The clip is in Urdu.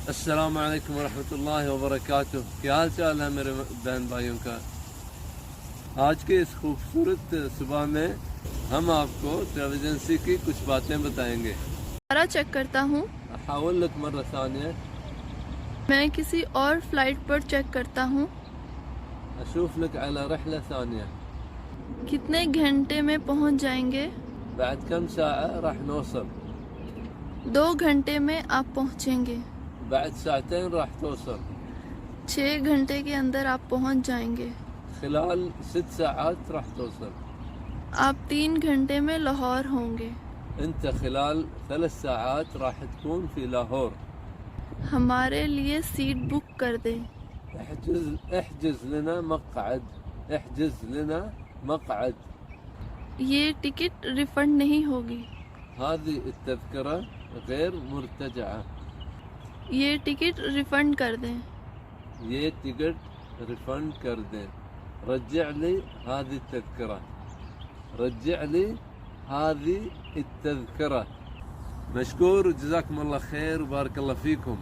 السلام علیکم ورحمۃ اللہ وبرکاتہ. کیا حال چال ہے میرے بہن بھائیوں کا؟ آج کے اس خوبصورت صبح میں ہم آپ کو ٹریول ایجنسی کی کچھ باتیں بتائیں گے. دوبارہ چیک کرتا ہوں. احاول لك مرة ثانية. میں کسی اور فلائٹ پر چیک کرتا ہوں. اشوف لك على رحلة ثانية. کتنے گھنٹے میں پہنچ جائیں گے؟ بعد كم ساعة راح نوصل. 2 گھنٹے میں آپ پہنچیں گے. بعد ساعتين راح توصل. 6 گھنٹے کے اندر آپ پہنچ جائیں گے. خلال 6 ساعات راح توصل. آپ 3 گھنٹے میں لاہور ہوں گے. انت خلال 3 ساعات راح تكون في لاہور. ہمارے لیے سیٹ بک کر دیں. احجز لنا مقعد. احجز لنا مقعد. یہ ٹکٹ ریفنڈ نہیں ہوگی. هذه التذكرة غير مرتجعة. یہ ٹکٹ ریفنڈ کر دیں. یہ ٹکٹ ریفنڈ کر دیں. رجع لي هذه التذكرة. رجع لي هذه التذكرة. مشكور وجزاكم الله خير وبارك الله فيكم.